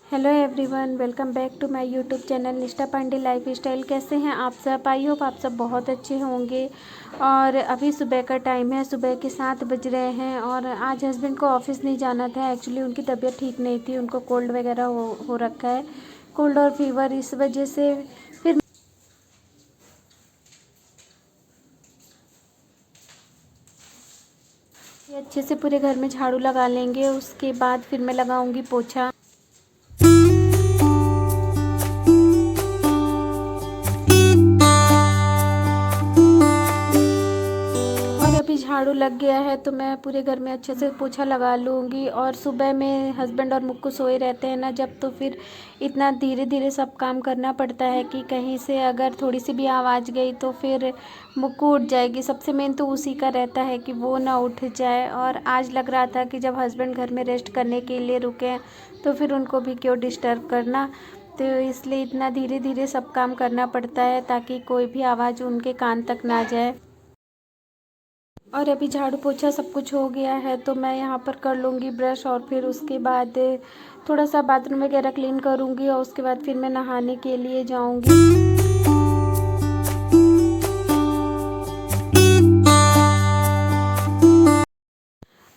Hello everyone, welcome back to my YouTube channel Nishtha Pandey life style. कैसे हैं आप सब? आई होप आप सब बहुत अच्छे होंगे। और अभी सुबह का टाइम है, सुबह के 7 बज रहे हैं और आज हस्बैंड को ऑफिस नहीं जाना था। एक्चुअली उनकी तबीयत ठीक नहीं थी, उनको कोल्ड वगैरह हो रखा है, कोल्ड और फीवर। इस वजह से फिर अच्छे से पूरे घर में झाड़ू लगा लेंगे, उसके बाद फिर मैं लगाऊंगी पोछा। और अभी झाड़ू लग गया है तो मैं पूरे घर में अच्छे से पोछा लगा लूँगी। और सुबह में हस्बैंड और मुक्कू सोए रहते हैं ना जब, तो फिर इतना धीरे धीरे सब काम करना पड़ता है कि कहीं से अगर थोड़ी सी भी आवाज़ गई तो फिर मुक्कू उठ जाएगी। सबसे मेन तो उसी का रहता है कि वो ना उठ जाए। और आज लग रहा था कि जब हस्बैंड घर में रेस्ट करने के लिए रुके हैं तो फिर उनको भी क्यों डिस्टर्ब करना, तो इसलिए इतना धीरे धीरे सब काम करना पड़ता है ताकि कोई भी आवाज़ उनके कान तक ना जाए। और अभी झाड़ू पोछा सब कुछ हो गया है तो मैं यहाँ पर कर लूँगी ब्रश और फिर उसके बाद थोड़ा सा बाथरूम वगैरह क्लीन करूँगी और उसके बाद फिर मैं नहाने के लिए जाऊँगी।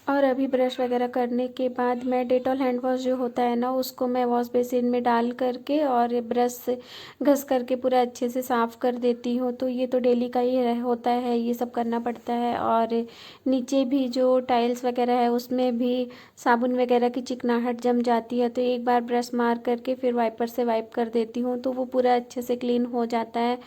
और अभी ब्रश वगैरह करने के बाद मैं डेटॉल हैंड वॉश जो होता है ना, उसको मैं वॉश बेसिन में डाल करके और ब्रश से घस करके पूरा अच्छे से साफ़ कर देती हूँ। तो ये तो डेली का ही होता है, ये सब करना पड़ता है। और नीचे भी जो टाइल्स वगैरह है उसमें भी साबुन वगैरह की चिकनाहट जम जाती है, तो एक बार ब्रश मार करके फिर वाइपर से वाइप कर देती हूँ तो वो पूरा अच्छे से क्लीन हो जाता है।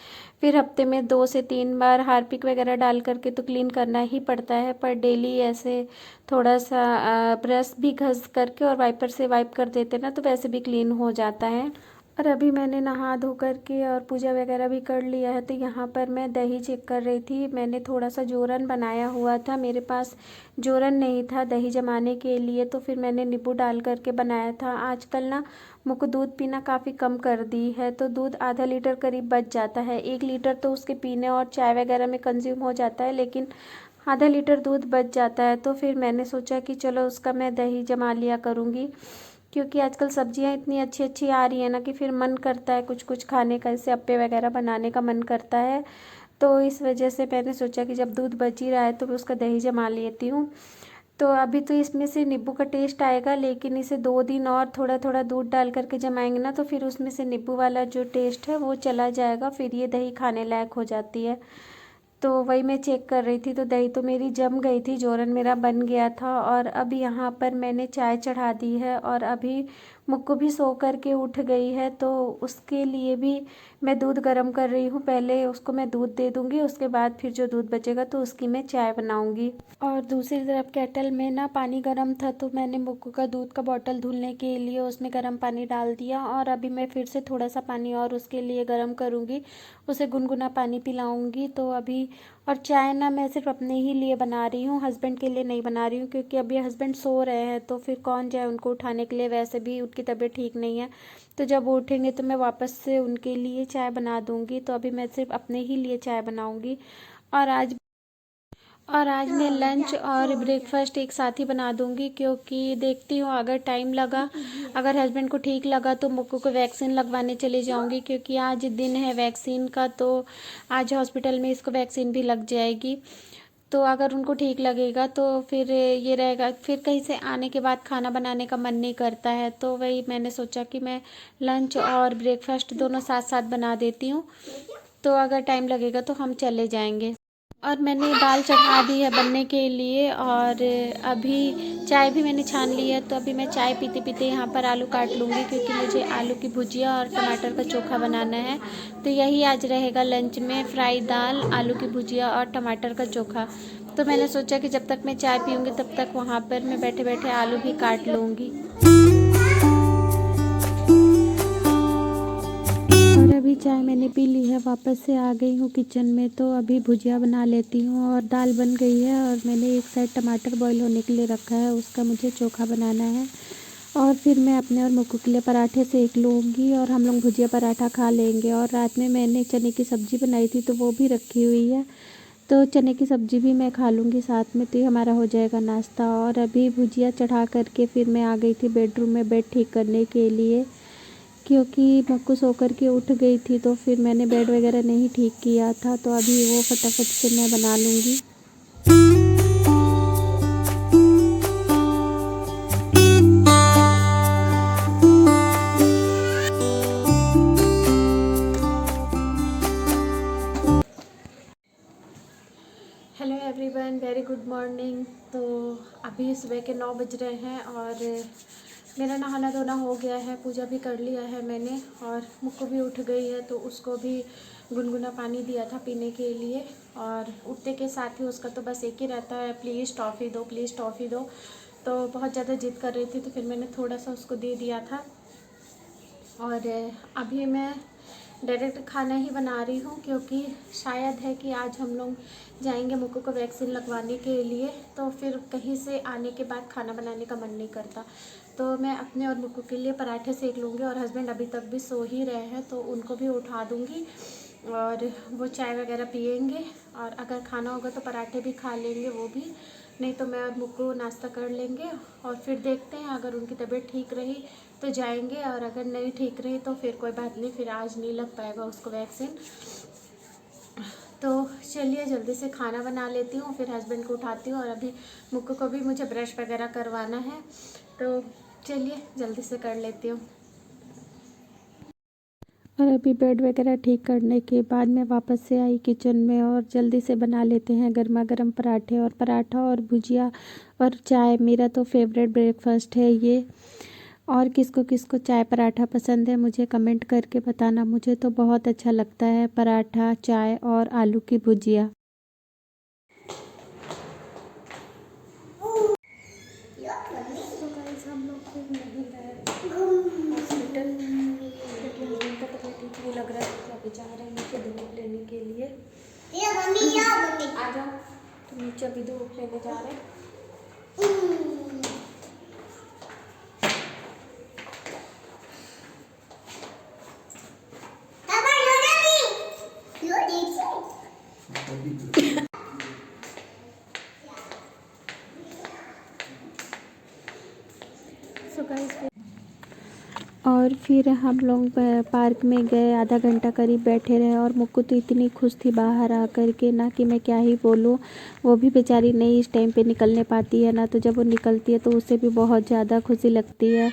फिर हफ्ते में 2 से 3 बार हार्पिक वगैरह डाल करके तो क्लीन करना ही पड़ता है, पर डेली ऐसे थोड़ा सा ब्रश भी घस करके और वाइपर से वाइप कर देते ना तो वैसे भी क्लीन हो जाता है। और अभी मैंने नहा धो करके और पूजा वगैरह भी कर लिया है तो यहाँ पर मैं दही चेक कर रही थी। मैंने थोड़ा सा जोरन बनाया हुआ था, मेरे पास जोरन नहीं था दही जमाने के लिए, तो फिर मैंने नींबू डाल करके बनाया था। आजकल ना मुझको दूध पीना काफ़ी कम कर दी है, तो दूध आधा लीटर करीब बच जाता है। 1 लीटर तो उसके पीने और चाय वगैरह में कंज्यूम हो जाता है, लेकिन आधा लीटर दूध बच जाता है। तो फिर मैंने सोचा कि चलो उसका मैं दही जमा लिया करूँगी, क्योंकि आजकल सब्जियां इतनी अच्छी अच्छी आ रही है ना कि फिर मन करता है कुछ कुछ खाने का, जैसे अप्पे वगैरह बनाने का मन करता है। तो इस वजह से मैंने सोचा कि जब दूध बच ही रहा है तो मैं उसका दही जमा लेती हूँ। तो अभी तो इसमें से नींबू का टेस्ट आएगा, लेकिन इसे 2 दिन और थोड़ा थोड़ा दूध डाल करके जमाएंगे ना तो फिर उसमें से नींबू वाला जो टेस्ट है वो चला जाएगा, फिर ये दही खाने लायक हो जाती है। तो वही मैं चेक कर रही थी तो दही तो मेरी जम गई थी, जोरन मेरा बन गया था। और अभी यहाँ पर मैंने चाय चढ़ा दी है और अभी मुक्कू भी सो कर के उठ गई है तो उसके लिए भी मैं दूध गर्म कर रही हूँ। पहले उसको मैं दूध दे दूँगी, उसके बाद फिर जो दूध बचेगा तो उसकी मैं चाय बनाऊँगी। और दूसरी तरफ केटल में ना पानी गर्म था तो मैंने मुक्कू का दूध का बॉटल धुलने के लिए उसमें गर्म पानी डाल दिया और अभी मैं फिर से थोड़ा सा पानी और उसके लिए गर्म करूँगी, उसे गुनगुना पानी पिलाऊँगी। तो अभी और चाय ना मैं सिर्फ अपने ही लिए बना रही हूँ, हस्बैंड के लिए नहीं बना रही हूँ, क्योंकि अभी हस्बैंड सो रहे हैं तो फिर कौन जाए उनको उठाने के लिए, वैसे भी उनकी तबीयत ठीक नहीं है। तो जब वो उठेंगे तो मैं वापस से उनके लिए चाय बना दूँगी, तो अभी मैं सिर्फ अपने ही लिए चाय बनाऊँगी। और आज मैं लंच और ब्रेकफास्ट एक साथ ही बना दूंगी, क्योंकि देखती हूँ अगर टाइम लगा, अगर हस्बैंड को ठीक लगा तो मुक्कू को वैक्सीन लगवाने चली जाऊंगी, क्योंकि आज दिन है वैक्सीन का, तो आज हॉस्पिटल में इसको वैक्सीन भी लग जाएगी। तो अगर उनको ठीक लगेगा तो फिर ये रहेगा, फिर कहीं से आने के बाद खाना बनाने का मन नहीं करता है, तो वही मैंने सोचा कि मैं लंच और ब्रेकफास्ट दोनों साथ साथ बना देती हूँ, तो अगर टाइम लगेगा तो हम चले जाएंगे। और मैंने दाल चढ़ा दी है बनने के लिए और अभी चाय भी मैंने छान ली है, तो अभी मैं चाय पीते पीते यहाँ पर आलू काट लूँगी, क्योंकि मुझे आलू की भुजिया और टमाटर का चोखा बनाना है। तो यही आज रहेगा लंच में, फ्राई दाल, आलू की भुजिया और टमाटर का चोखा। तो मैंने सोचा कि जब तक मैं चाय पीऊँगी तब तक वहाँ पर मैं बैठे बैठे आलू भी काट लूँगी। और अभी चाय मैंने पी ली है, वापस से आ गई हूँ किचन में, तो अभी भुजिया बना लेती हूँ। और दाल बन गई है और मैंने एक साइड टमाटर बॉईल होने के लिए रखा है, उसका मुझे चोखा बनाना है। और फिर मैं अपने और मुक्कू के लिए पराठे सेक लूँगी और हम लोग भुजिया पराठा खा लेंगे। और रात में मैंने चने की सब्ज़ी बनाई थी तो वो भी रखी हुई है, तो चने की सब्ज़ी भी मैं खा लूँगी साथ में, तो ये हमारा हो जाएगा नाश्ता। और अभी भुजिया चढ़ा करके फिर मैं आ गई थी बेडरूम में बेड ठीक करने के लिए, क्योंकि मक्कू सो कर के उठ गई थी, तो फिर मैंने बेड वगैरह नहीं ठीक किया था, तो अभी वो फटाफट से मैं बना लूँगी। Hello everyone, very good morning. तो अभी सुबह के 9 बज रहे हैं और मेरा नहाना धोना हो गया है, पूजा भी कर लिया है मैंने, और मुक्को भी उठ गई है, तो उसको भी गुनगुना पानी दिया था पीने के लिए। और उठने के साथ ही उसका तो बस एक ही रहता है, प्लीज़ टॉफ़ी दो, प्लीज़ टॉफ़ी दो। तो बहुत ज़्यादा जिद कर रही थी, तो फिर मैंने थोड़ा सा उसको दे दिया था। और अभी मैं डायरेक्ट खाना ही बना रही हूँ, क्योंकि शायद है कि आज हम लोग जाएंगे मुक्कू को वैक्सीन लगवाने के लिए, तो फिर कहीं से आने के बाद खाना बनाने का मन नहीं करता। तो मैं अपने और मुक्कू के लिए पराठे सेक लूँगी, और हस्बैंड अभी तक भी सो ही रहे हैं, तो उनको भी उठा दूँगी और वो चाय वगैरह पियेंगे। और अगर खाना होगा तो पराठे भी खा लेंगे वो भी, नहीं तो मैं और मुक्कू नाश्ता कर लेंगे। और फिर देखते हैं, अगर उनकी तबीयत ठीक रही तो जाएंगे, और अगर नहीं ठीक रही तो फिर कोई बात नहीं, फिर आज नहीं लग पाएगा उसको वैक्सीन। तो चलिए जल्दी से खाना बना लेती हूँ, फिर हस्बैंड को उठाती हूँ, और अभी मुक्कू को भी मुझे ब्रश वगैरह करवाना है, तो चलिए जल्दी से कर लेती हूँ। और अभी बेड वगैरह ठीक करने के बाद मैं वापस से आई किचन में, और जल्दी से बना लेते हैं गर्मा गर्म पराठे, और पराठा और भुजिया और चाय मेरा तो फेवरेट ब्रेकफास्ट है ये। और किसको किसको चाय पराठा पसंद है मुझे कमेंट करके बताना, मुझे तो बहुत अच्छा लगता है पराठा, चाय और आलू की भुजिया। तो गाइस हम लोग फिर नहीं गए हॉस्पिटल, क्योंकि हस्बैंड का तबीयत ठीक नहीं लग रहा है, तो अभी जा रहे हैं नीचे धूप लेने के लिए। आ जाओ, तो नीचे अभी धूप लेने जा रहे हैं। और फिर हम लोग पार्क में गए, आधा घंटा करीब बैठे रहे, और मुक्कू तो इतनी खुश थी बाहर आकर के, ना कि मैं क्या ही बोलूँ। वो भी बेचारी नहीं इस टाइम पे निकलने पाती है ना, तो जब वो निकलती है तो उसे भी बहुत ज़्यादा खुशी लगती है।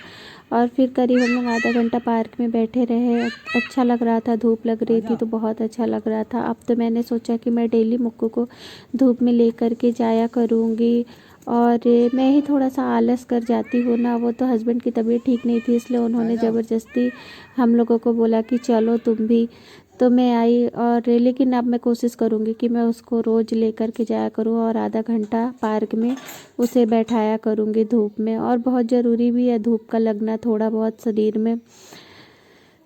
और फिर करीब हम लोग आधा घंटा पार्क में बैठे रहे, अच्छा लग रहा था, धूप लग रही थी तो बहुत अच्छा लग रहा था। अब तो मैंने सोचा कि मैं डेली मुक्कू को धूप में ले कर के जाया करूँगी, और मैं ही थोड़ा सा आलस कर जाती हूँ ना। वो तो हस्बैंड की तबीयत ठीक नहीं थी, इसलिए उन्होंने ज़बरदस्ती हम लोगों को बोला कि चलो तुम भी, तो मैं आई। और लेकिन अब मैं कोशिश करूँगी कि मैं उसको रोज़ लेकर के जाया करूँ, और आधा घंटा पार्क में उसे बैठाया करूँगी धूप में। और बहुत ज़रूरी भी है धूप का लगना थोड़ा बहुत शरीर में।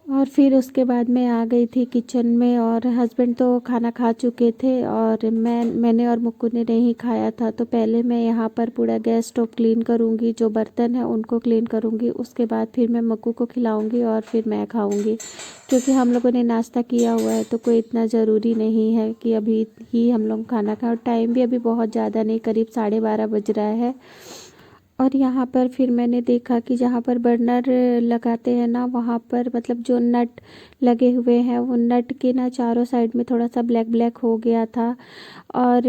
और फिर उसके बाद मैं आ गई थी किचन में, और हस्बैंड तो खाना खा चुके थे, और मैंने और मुक्कू ने नहीं खाया था। तो पहले मैं यहाँ पर पूरा गैस स्टोव क्लीन करूँगी, जो बर्तन है उनको क्लीन करूँगी, उसके बाद फिर मैं मुक्कू को खिलाऊँगी और फिर मैं खाऊँगी, क्योंकि हम लोगों ने नाश्ता किया हुआ है, तो कोई इतना ज़रूरी नहीं है कि अभी ही हम लोग खाना खाएं। और टाइम भी अभी बहुत ज़्यादा नहीं, करीब 12:30 बज रहा है। और यहाँ पर फिर मैंने देखा कि जहाँ पर बर्नर लगाते हैं ना, वहाँ पर मतलब जो नट लगे हुए हैं, वो नट के ना चारों साइड में थोड़ा सा ब्लैक ब्लैक हो गया था। और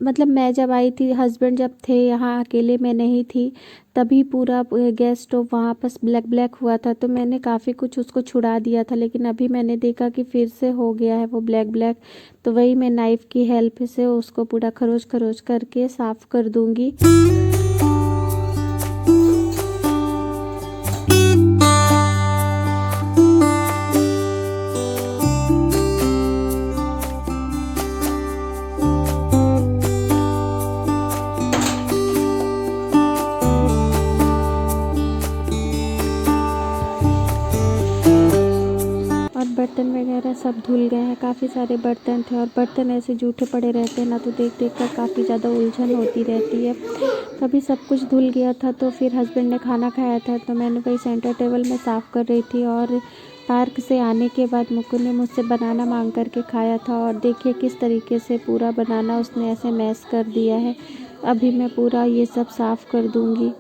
मतलब मैं जब आई थी, हस्बैंड जब थे यहाँ, अकेले मैं नहीं थी, तभी पूरा गैस स्टोव वहाँ पर ब्लैक ब्लैक हुआ था। तो मैंने काफ़ी कुछ उसको छुड़ा दिया था, लेकिन अभी मैंने देखा कि फिर से हो गया है वो ब्लैक ब्लैक। तो वही मैं नाइफ़ की हेल्प से उसको पूरा खरोच खरोच करके साफ़ कर दूँगी। बर्तन वगैरह सब धुल गए हैं, काफ़ी सारे बर्तन थे, और बर्तन ऐसे जूठे पड़े रहते हैं ना, तो देख देख कर काफ़ी ज़्यादा उलझन होती रहती है। तभी सब कुछ धुल गया था। तो फिर हस्बैंड ने खाना खाया था, तो मैंने वही सेंटर टेबल में साफ़ कर रही थी, और पार्क से आने के बाद मुक्कू ने मुझसे बनाना मांग करके खाया था और देखिए किस तरीके से पूरा बनाना उसने ऐसे मैश कर दिया है। अभी मैं पूरा ये सब साफ़ कर दूँगी।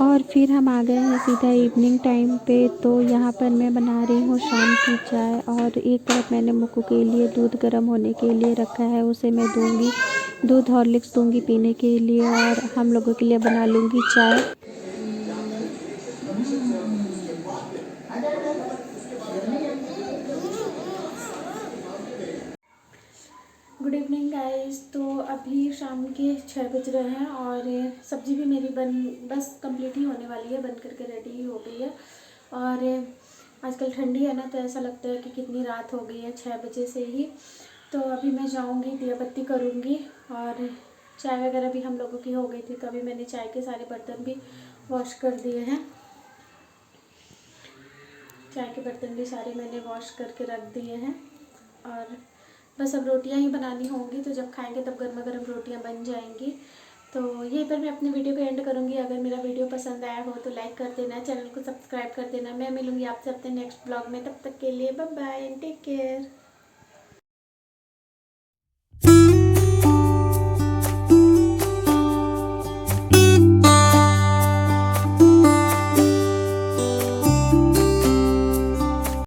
और फिर हम आ गए हैं सीधा इवनिंग टाइम पे। तो यहाँ पर मैं बना रही हूँ शाम की चाय और एक तरफ मैंने मुक्कू के लिए दूध गर्म होने के लिए रखा है, उसे मैं दूँगी। दूध हॉर्लिक्स दूँगी पीने के लिए और हम लोगों के लिए बना लूँगी चाय। Good evening guys. तो अभी शाम के 6 बज रहे हैं और सब्ज़ी भी मेरी बस कंप्लीट ही होने वाली है, बन करके रेडी ही हो गई है। और आजकल ठंडी है ना, तो ऐसा लगता है कि कितनी रात हो गई है, 6 बजे से ही। तो अभी मैं जाऊंगी, दिया बत्ती करूंगी और चाय वगैरह भी हम लोगों की हो गई थी, तो अभी मैंने चाय के सारे बर्तन भी वॉश कर दिए हैं। चाय के बर्तन भी सारे मैंने वॉश करके रख दिए हैं और बस अब रोटियां ही बनानी होंगी, तो जब खाएंगे तब गर्मा गर्म रोटियां बन जाएंगी। तो यहीं पर मैं अपनी वीडियो को एंड करूंगी। अगर मेरा वीडियो पसंद आया हो तो लाइक कर देना, चैनल को सब्सक्राइब कर देना। मैं मिलूंगी आपसे अपने नेक्स्ट ब्लॉग में, तब तक के लिए bye bye and take care.